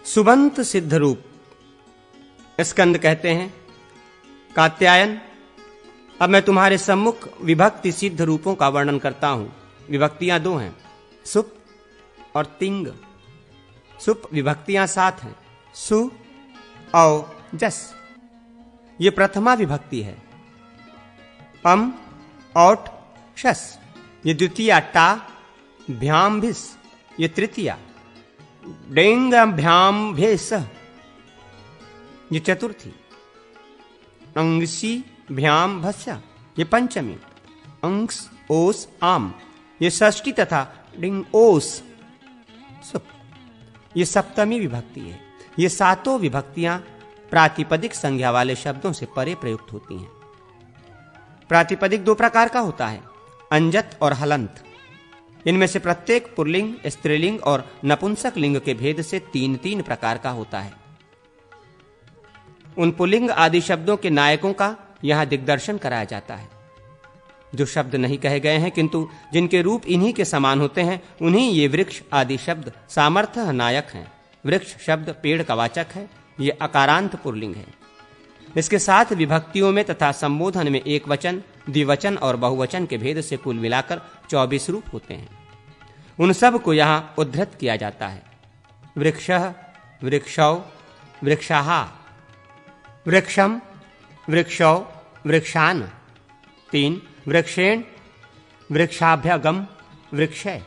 सुबंत सिद्ध रूप स्कंद कहते हैं। कात्यायन, अब मैं तुम्हारे सम्मुख विभक्ति सिद्ध रूपों का वर्णन करता हूं। विभक्तियां दो हैं, सुप और तिंग। सुप विभक्तियां 7 हैं, सु औ जस, ये प्रथमा विभक्ति है। अम औट शस, ये द्वितीया। टा भ्याम भिस, ये तृतीया। डेंग भ्याम भेस, ये चतुर्थी। अंगसी भ्याम भस्या, ये पंचमी। अंक्स ओस आम, ये षष्ठी तथा डिंग ओस सुप, ये सप्तमी विभक्ति है। ये सातों विभक्तियां प्रातिपदिक संज्ञा वाले शब्दों से परे प्रयुक्त होती हैं। प्रातिपदिक 2 प्रकार का होता है, अंजत और हलंत। इनमें से प्रत्येक पुल्लिंग, स्त्रीलिंग और नपुंसक लिंग के भेद से 3-3 प्रकार का होता है। उन पुल्लिंग आदि शब्दों के नायकों का यहां दिग्दर्शन कराया जाता है। जो शब्द नहीं कहे गए हैं किंतु जिनके रूप इन्हीं के समान होते हैं, उन्हीं ये वृक्ष आदि शब्द सामर्थ्य नायक हैं। वृक्ष शब्द पेड़ का वाचक है, ये अकारांत पुल्लिंग है। इसके साथ विभक्तियों में तथा संबोधन में एक वचन, द्विवचन और बहुवचन के भेद से कुल मिलाकर 24 रूप होते हैं। उन सब को यहां उद्धृत किया जाता है। वृक्षः, वृक्षौ, वृक्षाः, वृक्षम, वृक्षौ, वृक्षान्। 3 वृक्षेण, वृक्षाभ्यगम, वृक्षे।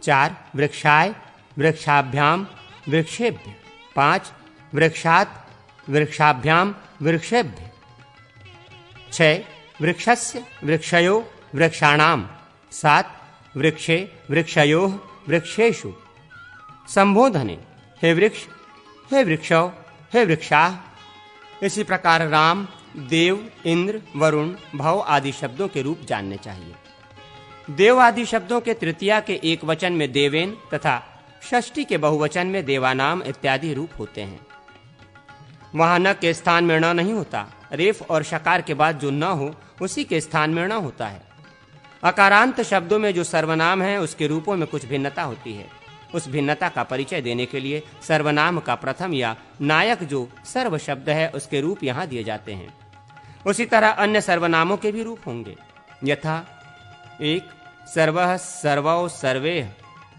4 वृक्षाय, वृक्षाभ्याम, वृक्षेभ्य। 5 वृक्षात्, वृक्षाभ्याम, वृक्षेभ्य। 6 वृक्षस्य, वृक्षयो, वृक्षाणाम। 7 वृक्षे, वृक्षयोः, वृक्षेषु। संबोधने हे वृक्ष, हे वृक्षौ, हे वृक्षाः। इसी प्रकार राम, देव, इंद्र, वरुण, भव आदि शब्दों के रूप जानने चाहिए। देव आदि शब्दों के तृतीया के एक वचन में देवेन तथा षष्ठी के बहुवचन में देवानाम इत्यादि रूप होते हैं। वहां न के स्थान में न नहीं होता। रेफ और शकार के बाद जो न हो उसी के स्थान में न होता है। अकारांत शब्दों में जो सर्वनाम है उसके रूपों में कुछ भिन्नता होती है। उस भिन्नता का परिचय देने के लिए सर्वनाम का प्रथम या नायक जो सर्व शब्द है उसके रूप यहाँ दिए जाते हैं। उसी तरह अन्य सर्वनामों के भी रूप होंगे, यथा 1 सर्वः, सर्वौ, सर्वेः।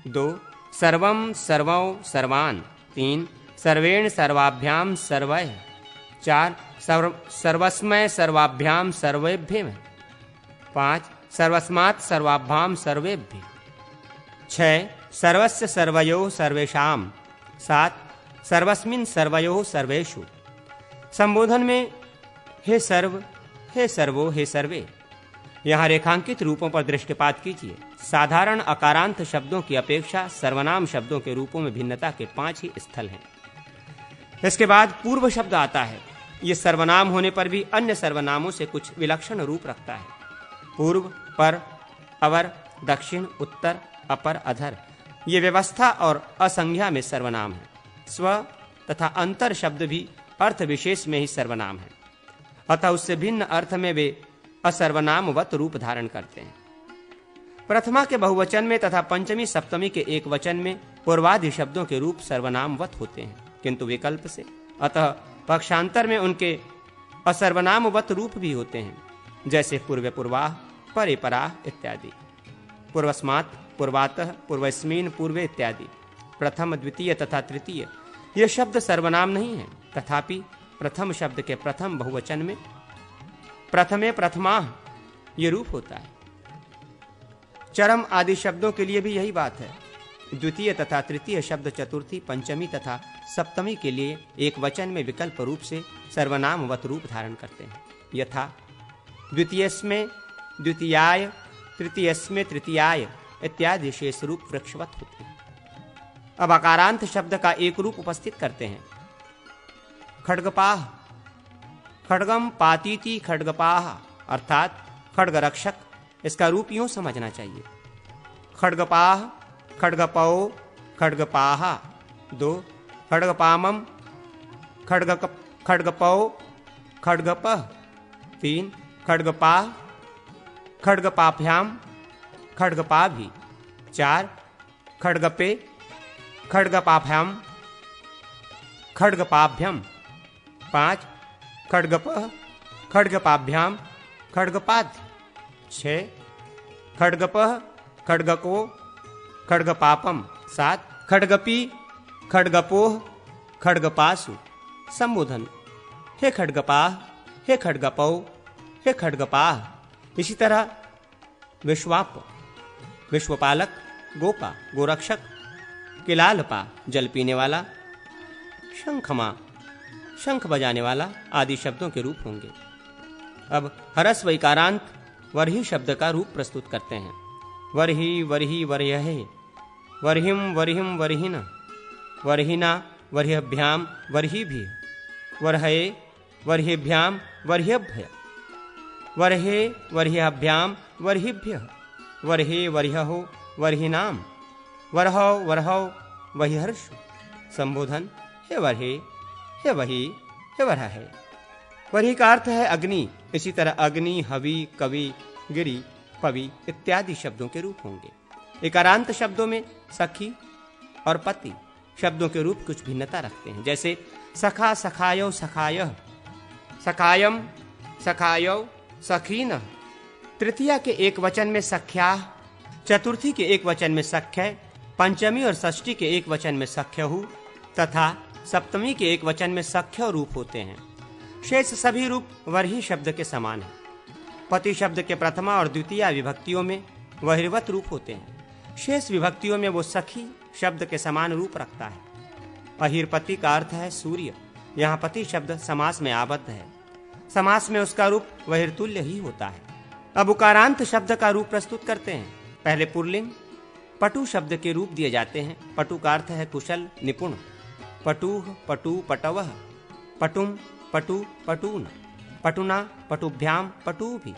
2 सर्वं, सर्वौ, सर्वान्। 3 सर्वेण, सर्वाभ्याम, सर्वैः। 4 सर्वस्मै, सर्वाभ्याम, सर्वेभ्यः। 5 सर्वस्मात्, सर्वाभ्याम, सर्वेभ्यः। 6 सर्वस्य, सर्वयोः, सर्वेषाम्। 7 सर्वस्मिन्, सर्वयोः, सर्वेषु। संबोधन में हे सर्व, हे सर्वो, हे सर्वे। यहाँ रेखांकित रूपों पर दृष्टिपात कीजिए। साधारण अकारांत शब्दों की अपेक्षा सर्वनाम शब्दों के रूपों में भिन्नता के 5 ही स्थल हैं। इसके बाद पूर्व शब्द आता है। ये सर्वनाम होने पर भी अन्य सर्वनामों से कुछ विलक्षण रूप रखता है। पूर्व, पर, अवर, दक्षिण, उत्तर, अपर, अधर, ये व्यवस्था और असंज्ञा में सर्वनाम है। स्व तथा अंतर शब्द भी अर्थ विशेष में ही सर्वनाम है, अतः उससे भिन्न अर्थ में वे असर्वनामवत रूप धारण करते हैं। प्रथमा के बहुवचन में तथा पंचमी सप्तमी के एक वचन में पूर्वादि शब्दों के रूप सर्वनामवत होते हैं, किंतु विकल्प से। अतः पक्षांतर में उनके असर्वनामवत रूप भी होते हैं, जैसे पूर्व, पूर्वाः, परे, पराः इत्यादि। पूर्वस्मात्, पूर्वातः, पूर्वस्मिन्, पूर्वे इत्यादि। प्रथम, द्वितीय तथा तृतीय ये शब्द सर्वनाम नहीं है, तथापि प्रथम शब्द के प्रथम बहुवचन में प्रथमे, प्रथमाः ये रूप होता है। चरम आदि शब्दों के लिए भी यही बात है। द्वितीय तथा तृतीय शब्द चतुर्थी, पंचमी तथा सप्तमी के लिए एक वचन में विकल्प रूप से सर्वनामवत रूप धारण करते हैं, यथा द्वितीयस्मै, द्वितीयाय, तृतीयस्मै, तृतीयाय इत्यादि शेष रूप वृक्षवत होते हैं। अब अकारांत शब्द का एक रूप उपस्थित करते हैं। खड्गपाः, खड्गम पातीति खड्गपाः, अर्थात खड्ग रक्षक। इसका रूप यूं समझना चाहिए, खड्गपाः, खड्गपौ, खड्गपाः। 2 खड्गपामं, खड्गपौ, खड्गपः। 3 खड्गपाः, खड्गपाभ्याम, खड्गपाभि। 4 खड्गपे, खड्गपाभ्याम, खड्गपाभ्यम। 5 खड्गपः खड्गपाभ्याम खड्गपाद्य। 6 खड्गपः खड्गको खड्गपापम। 7 खड्गपी खड्गपोह खड्गपासु। संबोधन: हे खड्गपाह, हे खड्गपौ, हे खड्गपाह। इसी तरह विश्वाप विश्वपालक, गोपा गोरक्षक, किलालपा जल पीने वाला, शंखमा शंख बजाने वाला आदि शब्दों के रूप होंगे। अब हरस्व इकारांत वर्ही शब्द का रूप प्रस्तुत करते हैं। वर्ही वर्ही वर्यहे, वर्हिम वर्हिम वर्हिना, वर्हिना वर्ह्यभ्याम वर्हिभिः, वर्हये वर्ह्यभ्याम वर्ह्यभ्य, वर्हे वर्ह्यभ्याम वर्हिभ्यः, वर्हे वर्ह्यहो वर्हिनाम, वर्हौ वर्हौ वह्यहर्षु। संबोधन: हे वर्हे, हे वही, हे वर्हे। वर्ही का अर्थ है अग्नि। इसी तरह अग्नि, हवि, कवि, गिरि, पवि इत्यादि शब्दों के रूप होंगे। इकारांत शब्दों में सखी और पति शब्दों के रूप कुछ भिन्नता रखते हैं। जैसे सखा सखायो सखायः, सखायम सखायो सखीनः। तृतीया के एक वचन में सख्याः, चतुर्थी के एक वचन में सख्य, पंचमी और षष्ठी के एक वचन में सख्यहु तथा सप्तमी के एक वचन में सख्य रूप होते हैं। शेष सभी रूप वर्ही शब्द के समान हैं। पति शब्द के प्रथमा और द्वितीय विभक्तियों में वहिर्वत रूप होते हैं। शेष विभक्तियों में वो सखी शब्द के समान रूप रखता है। अहिरपति का अर्थ है सूर्य। यहाँ पति शब्द समास में आबद्ध है। समास में उसका रूप वहिर्तुल्य ही होता है। अब उकारांत शब्द का रूप प्रस्तुत करते हैं। पहले पुल्लिंग पटु शब्द के रूप दिए जाते हैं। पटु का अर्थ है कुशल, निपुण। पटुः पटु पटवः, पटुम पटु पटून, पटुना पटुभ्याम पटुभि,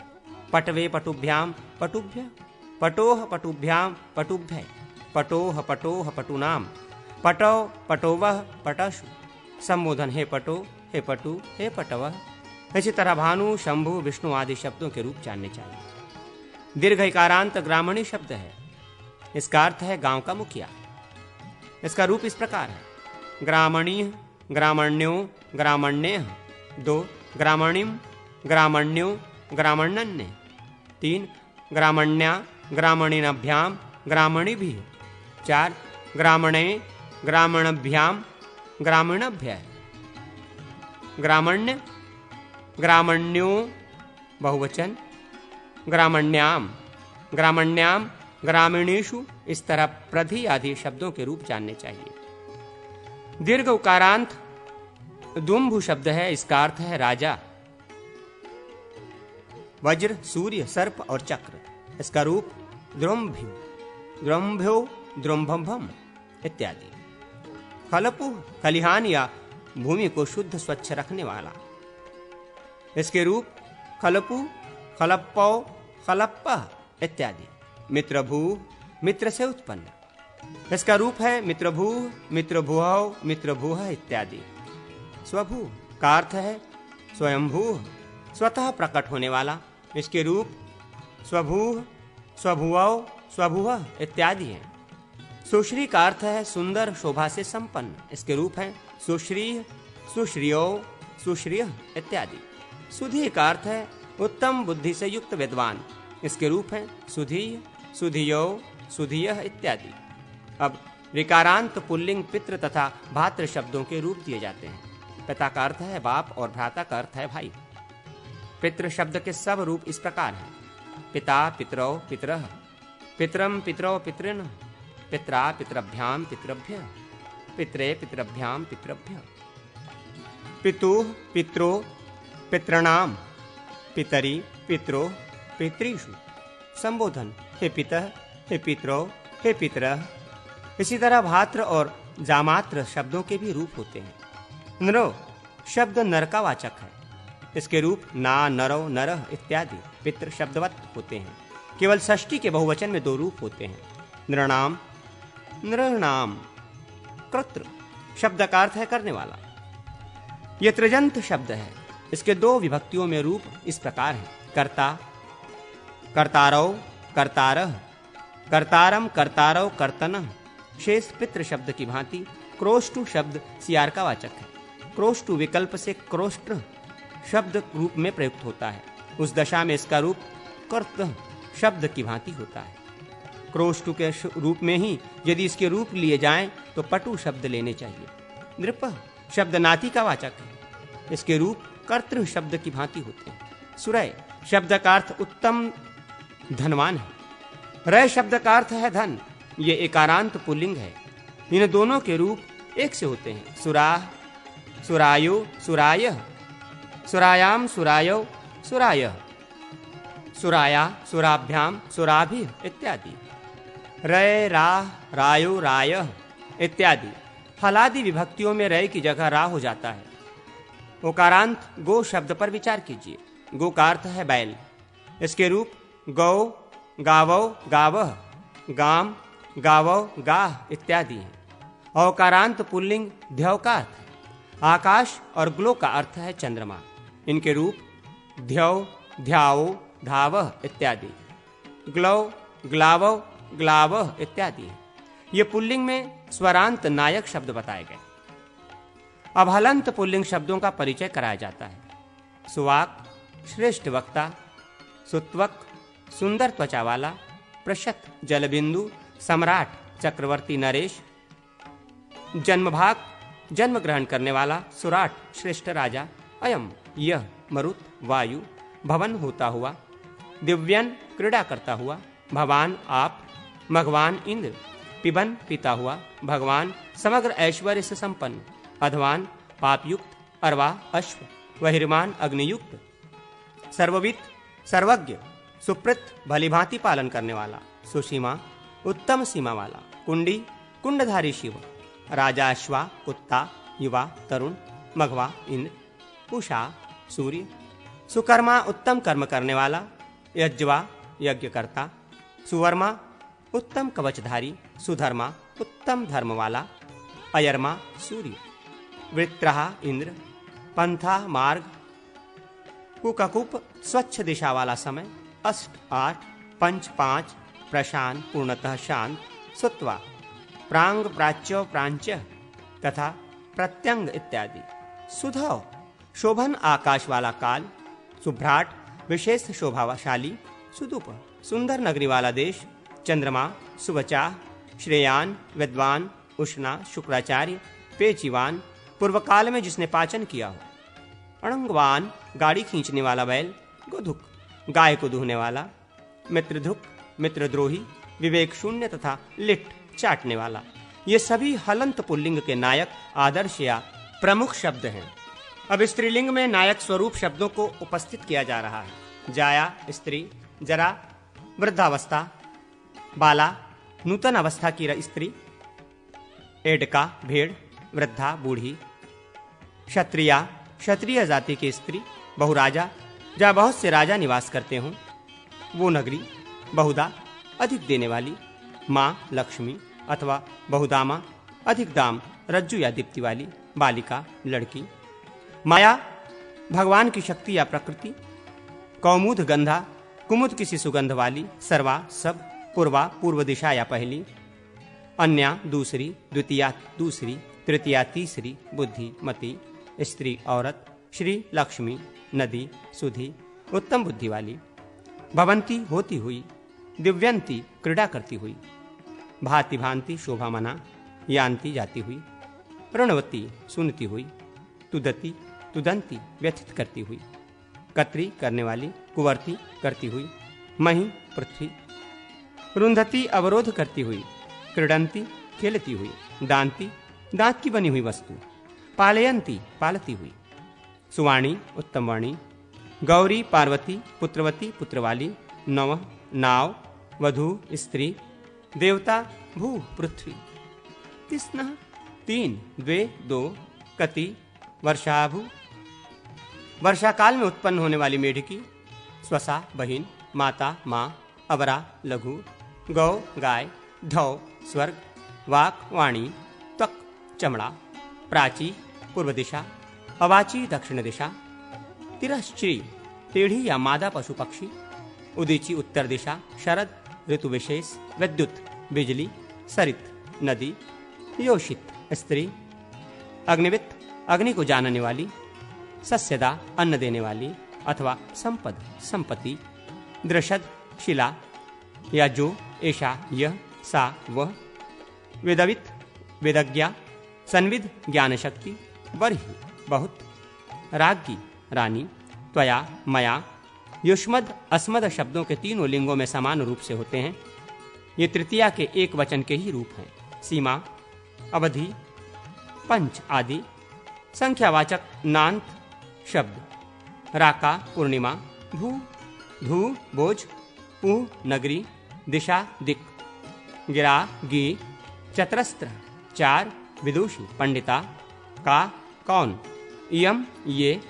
पटवे पटुभ्याम पटुभ्य, पटोह पटुभ्याम पटुभ्य, पटोह पटोह पटूनाम, पटौ पटोवः पटशु। संबोधन: हे पटो, हे पटु, हे पटवः। इसी तरह भानु, शंभु, विष्णु आदि शब्दों के रूप जानने चाहिए। दीर्घ इकारांत ग्रामणी शब्द है। इसका अर्थ है गांव का मुखिया। इसका रूप इस प्रकार है: ग्रामणीय, ग्रामण्यो, ग्रामण्यः। 2 ग्रामणीम, ग्रामण्यो, ग्रामण्यन्य। 3 ग्रामण्या, ग्रामणीनभ्याम, ग्रामणीभिः। 4 ग्रामणे, ग्रामणभ्याम, ग्रामीणभ्यः। ग्रामण्य, ग्रामण्यो बहुवचन, ग्रामण्याम, ग्रामण्याम, ग्रामीणेषु। इस तरह प्रधि आदि शब्दों के रूप जानने चाहिए। दीर्घ उकारांत दुम्भु शब्द है। इसका अर्थ है राजा। वज्र, सूर्य, सर्प और चक्र। इसका रूप द्रुम्भ्यु, द्रुम्भ्यो, द्रुम्भम इत्यादि। खलपु खलिहान या भूमि को शुद्ध स्वच्छ रखने वाला। इसके रूप खलपु, खलप्पौ, खलप्पः इत्यादि। मित्रभू मित्र से उत्पन्न। इसका रूप है मित्रभू, मित्रभुः, मित्रभुः इत्यादि। स्वभू का अर्थ है स्वयंभू, स्वतः प्रकट होने वाला। इसके रूप स्वभू, स्वभुवौ, स्वभुवः इत्यादि हैं। सुश्री का अर्थ है सुंदर, शोभा से संपन्न। इसके रूप है सुश्री, सुश्रियो, सुश्रियः इत्यादि। सुधी का अर्थ है उत्तम बुद्धि से युक्त विद्वान। इसके रूप है सुधीय, सुधियो, सुधियः इत्यादि। अब ऋकारांत पुल्लिंग पितृ तथा भातृ शब्दों के रूप दिए जाते हैं। पिता का अर्थ है बाप और भ्राता का अर्थ है भाई। पितृ शब्द के सब रूप इस प्रकार हैं: पिता, पितरौ, पितरः, पितरम, पितरौ, पितृन्, पित्रा, पितरभ्याम, पितृभ्यः, पितरे, पितरभ्याम, पितृभ्यः। पितुः, पित्रो, पितॄणाम, पितरि, पित्रो, पितृषु। संबोधन: हे पितः, हे पितरौ, हे पितरः। इसी तरह भात्र और जामात्र शब्दों के भी रूप होते हैं। नरो शब्द नर का वाचक है। इसके रूप ना, नरो, नरः इत्यादि पितृ शब्दवत होते हैं। केवल षष्ठी के बहुवचन में 2 रूप होते हैं: नृणाम, नृणाम। कृत्र शब्द का अर्थ है करने वाला। यह त्रिजंत शब्द है। इसके 2 विभक्तियों में रूप इस प्रकार है: कर्ता, कर्तारौ, कर्तारः, कर्तारम, कर्तारौ, कर्तनः। शेष पितृ शब्द की भांति क्रोष्टु शब्द सियार का वाचक है। क्रोष्टु विकल्प से क्रोष्ट्र शब्द रूप में प्रयुक्त होता है। उस दशा में इसका रूप कर्त शब्द की भांति होता है। क्रोष्टु के रूप में ही यदि इसके रूप लिए जाएं तो पटु शब्द लेने चाहिए। नृप शब्द नाती का वाचक है, इसके रूप कर्तृ शब्द की भांति होते हैं। सुरय शब्द का अर्थ उत्तम धनवान है। रय शब्द का अर्थ है धन, ये एकारांत पुल्लिंग है। इन दोनों के रूप एक से होते हैं। सुराह, सुरायो, सुरायः, सुरायाम, सुरायो, सुरायः, सुराया, सुराभ्याम, सुराभिः इत्यादि। रय, राह, रायो, रायः इत्यादि हलादि विभक्तियों में रय की जगह रा हो जाता है। ओकारांत गो शब्द पर विचार कीजिए। गो का अर्थ है बैल, इसके रूप गौ, गावौ, गावः, गाम, गावौ, गाह इत्यादि हैं। औकारांत पुल्लिंग ध्यौ का अर्थ आकाश और ग्लो का अर्थ है चंद्रमा। इनके रूप ध्यौ, ध्याओ, धावः इत्यादि। ग्लौ, ग्लावौ, ग्लावः इत्यादि हैं। ये पुल्लिंग में स्वरांत नायक शब्द बताए गए। अब हलंत पुल्लिंग शब्दों का परिचय कराया जाता है। सुवाक श्रेष्ठ वक्ता, सुत्वक सुंदर त्वचा वाला, प्रशत जलबिंदु, सम्राट चक्रवर्ती नरेश, जन्मभाग जन्म ग्रहण करने वाला, सुराट श्रेष्ठ राजा, अयम यह मरुत वायु, भवन होता हुआ, दिव्यन क्रीड़ा करता हुआ, भवान आप, भगवान इंद्र, पिबन पीता हुआ, भगवान समग्र ऐश्वर्य से संपन्न, अधवान पापयुक्त, अरवा अश्व, वहिर्मान अग्नियुक्त, सर्ववित सर्वज्ञ, सुप्रत भलीभांति पालन करने वाला, सुसीमा उत्तम सीमा वाला, कुंडी कुंडधारी शिव, राजा अश्वा कुत्ता, युवा तरुण, मघवा इंद्र, उषा सूर्य, सुकर्मा उत्तम कर्म करने वाला, यज्वा यज्ञकर्ता, सुवर्मा उत्तम कवचधारी, सुधर्मा उत्तम धर्म वाला, अयर्मा सूर्य, वृत्रहा इंद्र, पंथा मार्ग, कुककुप स्वच्छ दिशा वाला समय, अष्ट आठ, पंच पांच, प्रशान पूर्णतः शांत, सुत्वा प्रांग प्राच्य प्रांच्य तथा प्रत्यंग इत्यादि। सुधौ शोभन आकाश वाला काल, सुभ्राट विशेष शोभाशाली, सुदुप सुंदर नगरी वाला देश, चंद्रमा सुबचा, श्रेयान विद्वान, उष्णा शुक्राचार्य, पेचीवान पूर्व काल में जिसने पाचन किया हो, अणंगवान गाड़ी खींचने वाला बैल, गोधुक गाय को दूहने वाला, मित्रधुक मित्रद्रोही, विवेक शून्य तथा लिट चाटने वाला। ये सभी हलंत पुल्लिंग के नायक आदर्श या प्रमुख शब्द हैं। अब स्त्रीलिंग में नायक स्वरूप शब्दों को उपस्थित किया जा रहा है। जाया स्त्री, जरा वृद्धावस्था, बाला नूतन अवस्था की स्त्री, एडका भेड़, वृद्धा बूढ़ी, क्षत्रिया क्षत्रिय जाति की स्त्री, बहुराजा जहाँ बहुत से राजा निवास करते हों वो नगरी, बहुदा अधिक देने वाली, माँ लक्ष्मी अथवा बहुदामा अधिक दाम रज्जु या दीप्ति वाली, बालिका लड़की, माया भगवान की शक्ति या प्रकृति, कौमुद गंधा कुमुद किसी सुगंध वाली, सर्वा सब, पूर्वा पूर्व दिशा या पहली, अन्या दूसरी, द्वितीया दूसरी, तृतीया तीसरी, बुद्धि मति, स्त्री औरत, श्री लक्ष्मी, नदी सुधी, उत्तम बुद्धि वाली, भवंती होती हुई, दिव्यंती क्रीड़ा करती हुई, भांति भांति शोभा मना, यान्ति जाती हुई, ऋणवती सुनती हुई, तुदती तुदंती व्यथित करती हुई, कत्री करने वाली, कुवर्ती करती हुई, मही पृथ्वी, रुंधती अवरोध करती हुई, क्रीडंती खेलती हुई, दांती दांत की बनी हुई वस्तु, पालयंती पालती हुई, सुवाणी उत्तम वाणी, गौरी पार्वती पुत्रवती पुत्रवाली, नव नाव वधु स्त्री, देवता भू पृथ्वी, तिस्नः तीन, द्वे दो, कति वर्षाभु वर्षा काल में उत्पन्न होने वाली मेढकी, स्वसा बहिन, माता माँ, अवरा लघु, गौ गाय, धौ स्वर्ग, वाक वाणी, त्वक चमड़ा, प्राची पूर्व दिशा, अवाची दक्षिण दिशा, तिरश्ची टेढ़ी या मादा पशु पक्षी, उदीची उत्तर दिशा, शरद ऋतु विशेष, विद्युत बिजली, सरित नदी, योषित स्त्री, अग्निवित अग्नि को जानने वाली, सस्यदा अन्न देने वाली अथवा संपद संपत्ति, दृशद शिला, या जो, ऐशा यह, सा वह, वेदवित वेदज्ञा, संविद ज्ञान शक्ति, बर्हि बहुत, राज्ञी रानी, त्वया मया, युष्मद अस्मद शब्दों के तीनों लिंगों में समान रूप से होते हैं। ये तृतीया के एक वचन के ही रूप हैं। सीमा, अवधि, पंच आदि। संख्यावाचक नान्त शब्द, राका पूर्णिमा, भू धू बोझ, ऊ नगरी, दिशा दिक, गिरा गी, चतरस्त्र चार, विदुषी पंडिता, का कौन, इयम ये,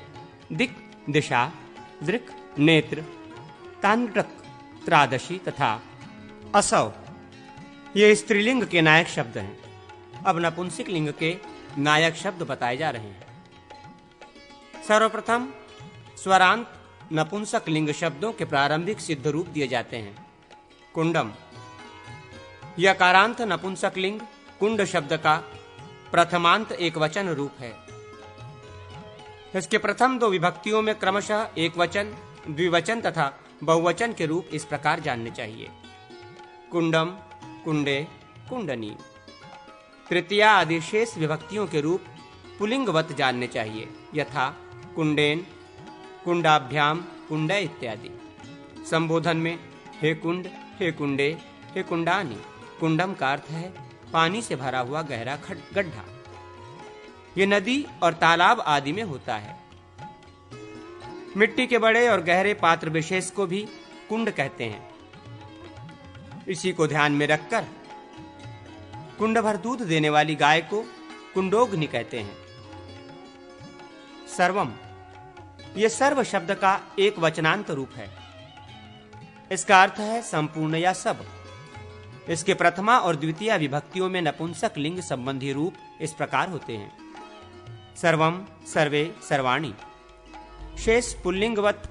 दिक दिशा, दृक् नेत्र, तांड्रक त्रादशी तथा असव ये स्त्रीलिंग के नायक शब्द हैं। अब नपुंसक लिंग के नायक शब्द बताए जा रहे हैं। सर्वप्रथम स्वरांत नपुंसक लिंग शब्दों के प्रारंभिक सिद्ध रूप दिए जाते हैं। कुंडम, यकारांत नपुंसक लिंग कुंड शब्द का प्रथमांत एक वचन रूप है। इसके प्रथम दो विभक्तियों में क्रमशः एक वचन, द्विवचन तथा बहुवचन के रूप इस प्रकार जानने चाहिए। कुंडम, कुंडे, कुंडनी। तृतीया आदि शेष विभक्तियों के रूप पुलिंगवत जानने चाहिए, यथा कुंडेन, कुंडाभ्याम, कुंडे इत्यादि। संबोधन में हे कुंड, हे कुंडे, हे कुंडानी। कुंडम का अर्थ है पानी से भरा हुआ गहरा गड्ढा। ये नदी और तालाब आदि में होता है। मिट्टी के बड़े और गहरे पात्र विशेष को भी कुंड कहते हैं। इसी को ध्यान में रखकर कुंड भर दूध देने वाली गाय को कुंडोग्नि कहते हैं। सर्वम, यह सर्व शब्द का एक वचनांत रूप है। इसका अर्थ है संपूर्ण या सब। इसके प्रथमा और द्वितीय विभक्तियों में नपुंसक लिंग संबंधी रूप इस प्रकार होते हैं। सर्वम, सर्वे, सर्वाणी। शेष पुल्लिंगवत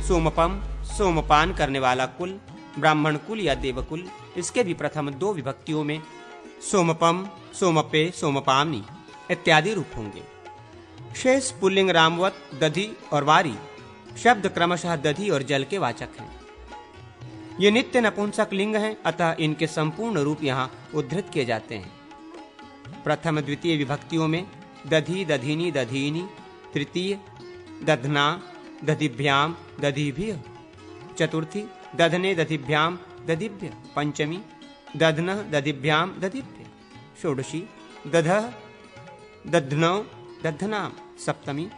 सोमपम, सोमपान करने वाला कुल, ब्राह्मण कुल या देवकुल। इसके भी प्रथम दो विभक्तियों में सोमपम, सोमपे, सोमपामनी इत्यादि रूप होंगे। शेष पुल्लिंग रामवत, दधि और वारी शब्द क्रमशः दधि और जल के वाचक हैं। ये नित्य नपुंसक लिंग हैं, अतः इनके संपूर्ण रूप यहाँ उद्धृत किए जाते हैं। प्रथम द्वितीय विभक्तियों में दधि, दधिनी, दधीनी। तृतीय दधना, दधिभ्याम, दधिभिः। चतुर्थी दधने, दधिभ्याम, दधिभ्य। पंचमी दधनः, दधिभ्याम, दधिभ्य। षोडशी दधः, दध्नौ, दधनाम। सप्तमी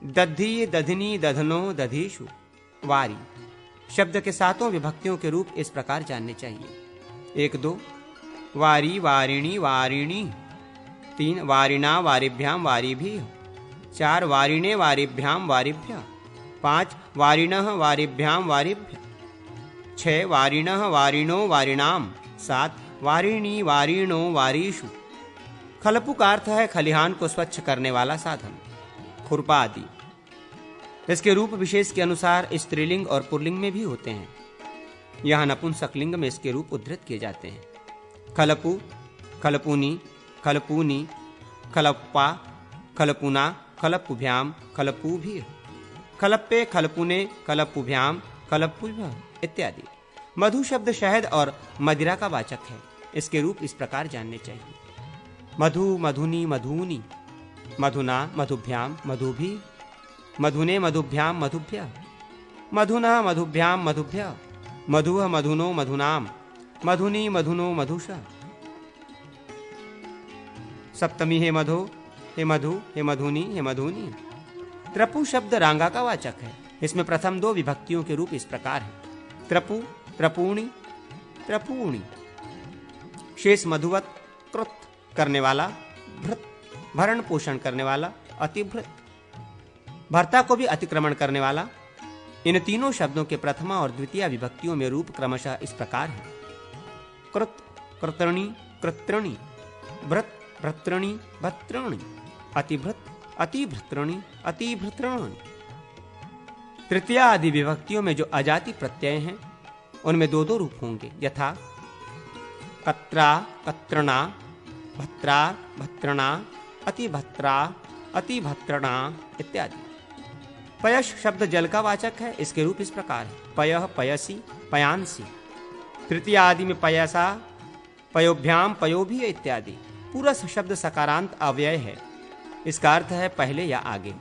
दधि, दधिनी, दधनो, दधीषु। वारी शब्द के सातों विभक्तियों के रूप इस प्रकार जानने चाहिए। 1 2 वारी, वारिणी, वारिणी। 3 वारिणा, वारिभ्याम, वारिभिः। 4 वारिणे, वारिभ्याम, वारिभ्यः। 5 वारिणः, वारिभ्याम, वारिभ्यः। 6 वारिणः, वारिणो, वारिणाम। 7 वारिणी, वारिणो, वारीषु। खलपु का अर्थ है खलिहान को स्वच्छ करने वाला साधन, खुरपा आदि। इसके रूप विशेष के अनुसार स्त्रीलिंग और पुल्लिंग में भी होते हैं। यहाँ नपुंसक लिंग में इसके रूप उद्धृत किए जाते हैं। खलपु, खलपुनी, खलपूनी, खलप्पा, खलपुना, खलपुभ्याम, खलपुभिः। खलप्पे, खलपुने, खलपुभ्याम, खलपुभ्यः इत्यादि। मधु शब्द शहद और मदिरा का वाचक है। इसके रूप इस प्रकार जानने चाहिए। मधु, मधुनी, मधुनी। मधुना, मधुभ्याम, मधुभिः। मधुने, मधुभ्याम, मधुभ्यः। मधुना, मधुभ्याम, मधुभ्यः। मधुः, मधुनो, मधुनाम। मधुनी, मधुनो, मधुषः। सप्तमी हे मधो, हे मधु, हे मधुनी, हे मधुनी। त्रपु शब्द रांगा का वाचक है। इसमें प्रथम दो विभक्तियों के रूप इस प्रकार है। त्रपु, त्रपूणी, त्रपूणी। शेष मधुवत, कृत करने वाला, भृत भरण पोषण करने वाला, अतिभृत भर्ता को भी अतिक्रमण करने वाला। इन तीनों शब्दों के प्रथमा और द्वितीय विभक्तियों में रूप क्रमशः इस प्रकार है। कृत, कृतणी, कृत्रणी। भृत, भृत्रणी, भत्रणी। अतिभृत, अतिभृत्रणी, अतिभृत्रणी। तृतीय आदि विभक्तियों में जो अजाति प्रत्यय हैं उनमें दो दो रूप होंगे, यथा कत्रा, कत्रणा, भत्रा, भत्रणा, अतिभत्रा, अतिभत्रणा इत्यादि। पयश शब्द जल का वाचक है। इसके रूप इस प्रकार है: पयः, पयसी, पयांसी। तृतीय आदि में पयसा, पयोभ्याम, पयोभी इत्यादि। पुरस शब्द सकारांत अव्यय है। इसका अर्थ है पहले या आगे।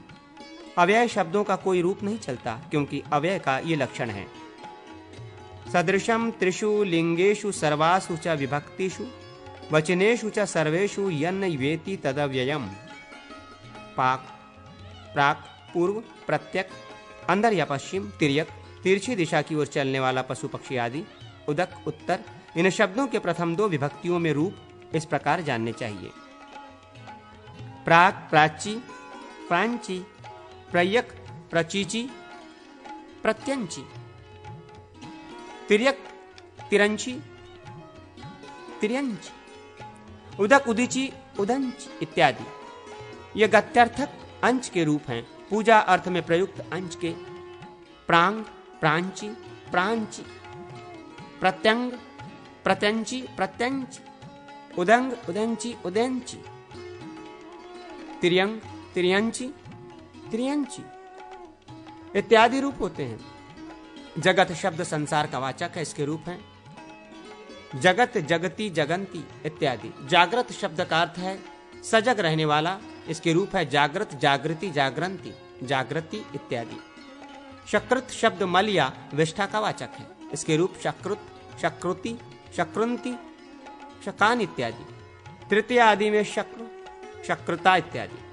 अव्यय शब्दों का कोई रूप नहीं चलता, क्योंकि अव्यय का ये लक्षण है। सदृशम त्रिषु लिंगेषु सर्वासु च विभक्तिषु वचनेषु च सर्वेषु यन्न वेति तदव्ययम्। पाक, प्राक, पूर्व, प्रत्यक, अंदर या पश्चिम, तिर्यक, तिरछी दिशा की ओर चलने वाला पशु पक्षी आदि, उदक, उत्तर। इन शब्दों के प्रथम दो विभक्तियों में रूप इस प्रकार जानने चाहिए: प्राक, प्राची, प्रांची, प्रयक, प्रचीची, प्रत्यंची। तिर्यक, तिरंची, तिर्यंची। उदक, उदिची, उदंची इत्यादि। ये गत्यर्थक अंश के रूप हैं। पूजा अर्थ में प्रयुक्त अंश के प्रांग, प्रांची, प्रांची, प्रत्यंग, प्रत्यंची, प्रत्यंची, उदंग, उदंची, उदंची, तिर्यंग, तिर्यंची, तिर्यंची इत्यादि रूप होते हैं। जगत शब्द संसार का वाचक है। इसके रूप हैं जगत, जगती, जगंती इत्यादि। जागृत शब्द का अर्थ है सजग रहने वाला। इसके रूप है जागृत, जागृति, जागरंती, जागृति इत्यादि। शकृत शब्द मल या विष्ठा का वाचक है। इसके रूप शकृत, शकृति, शकृंती, शकान इत्यादि। तृतीय आदि में शक्र, शक्रता इत्यादि।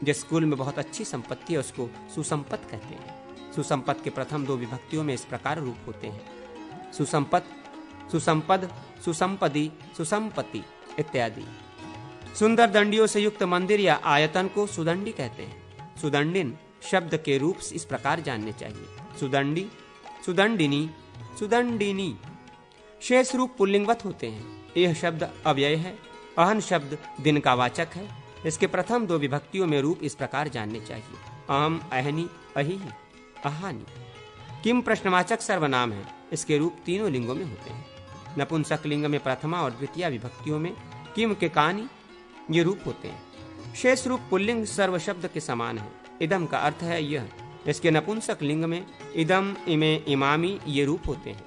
जिस स्कूल में बहुत अच्छी संपत्ति है उसको सुसंपत कहते हैं। सुसंपत के प्रथम दो विभक्तियों में इस प्रकार रूप होते हैं: सुसंपत, सुसंपद, सुसंपदी, सुसंपत्ति इत्यादि। सुंदर दंडियों से युक्त मंदिर या आयतन को सुदंडी कहते हैं। सुदंडिन शब्द के रूप इस प्रकार जानने चाहिए: सुदंडी, सुदंडिनी, सुदंडिनी। शेष रूप पुल्लिंगवत होते हैं। यह शब्द अव्यय है। अहन शब्द दिन का वाचक है। इसके प्रथम दो विभक्तियों में रूप इस प्रकार जानने चाहिए: अहम, अहनी, अहि, अहानी। किम प्रश्नवाचक सर्वनाम है। इसके रूप तीनों लिंगों में होते हैं। नपुंसक लिंग में प्रथमा और द्वितीय विभक्तियों में किम के कानी ये रूप होते हैं। शेष रूप पुल्लिंग सर्व शब्द के समान है। इदम का अर्थ है यह। इसके नपुंसक लिंग में इदम, इमे, इमामी ये रूप होते हैं।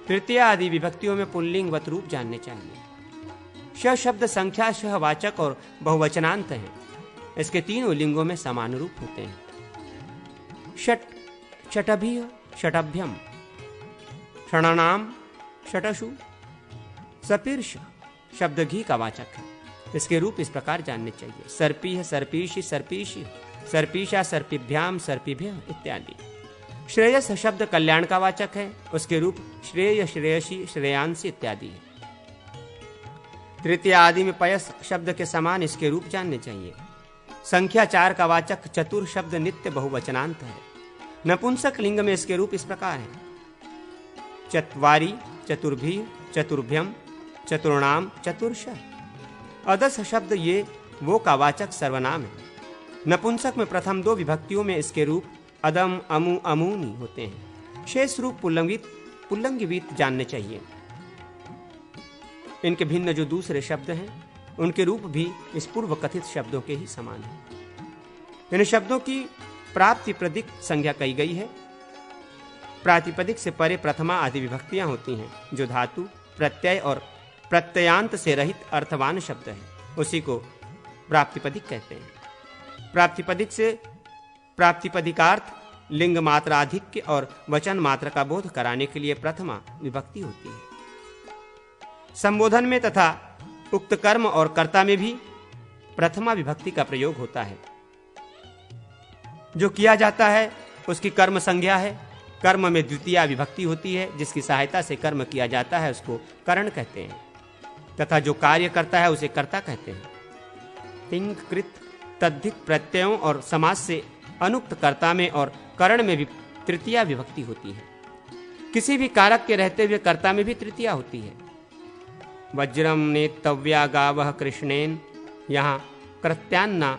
तृतीय आदि विभक्तियों में पुल्लिंगवत रूप जानने चाहिए। श शब्द संख्या शह वाचक और बहुवचनांत है। इसके तीनों लिंगों में समान रूप होते हैं: षट, षटभिः, षटभ्यम, षणानाम, षटसु। सपीर्ष शब्द घी का वाचक है। इसके रूप इस प्रकार जानने चाहिए: सर्पीह, सर्पीषि, सर्पीषि, सर्पीषा, सर्पिभ्याम, सर्पिभ्यः इत्यादि। श्रेयस शब्द कल्याण का वाचक है। उसके रूप श्रेय, श्रेयसी, श्रेयांसी इत्यादि है। तृतीय आदि में पयस शब्द के समान इसके रूप जानने चाहिए। संख्या 4 का वाचक चतुर शब्द नित्य बहुवचनांत है। नपुंसक लिंग में इसके रूप इस प्रकार है: चत्वारि, चतुर्भि, चतुर्भ्यम, चतुर्णाम, चतुर्शः। अदस शब्द ये वो का वाचक सर्वनाम है। नपुंसक में प्रथम दो विभक्तियों में इसके रूप अदम, अमु, अमूनी होते हैं। शेष रूप पुल्लंगित, पुल्लंगिवीत जानने चाहिए। इनके भिन्न जो दूसरे शब्द हैं उनके रूप भी इस पूर्व कथित शब्दों के ही समान हैं। इन शब्दों की प्रातिपदिक संज्ञा कही गई है। प्रातिपदिक से परे प्रथमा आदि विभक्तियां होती हैं जो धातु, प्रत्यय और प्रत्ययांत से रहित अर्थवान शब्द है। उसी को प्रातिपदिक कहते हैं। प्रातिपदिक से प्रातिपदिकार्थ, लिंग मात्राधिक्य और वचन मात्र का बोध कराने के लिए प्रथमा विभक्ति होती है। संबोधन में तथा उक्त कर्म और कर्ता में भी प्रथमा विभक्ति का प्रयोग होता है। जो किया जाता है उसकी कर्म संज्ञा है। कर्म में द्वितीय विभक्ति होती है। जिसकी सहायता से कर्म किया जाता है उसको करण कहते हैं, तथा जो कार्य करता है उसे कर्ता कहते हैं। तिंग, कृत, तद्धित प्रत्ययों और समास से अनुक्त कर्ता में और करण में भी तृतीया विभक्ति होती है। किसी भी कारक के रहते हुए कर्ता में भी तृतीया होती है। वज्रम नेतव्या गावः कृष्णेन, यहाँ कृत्यान्ना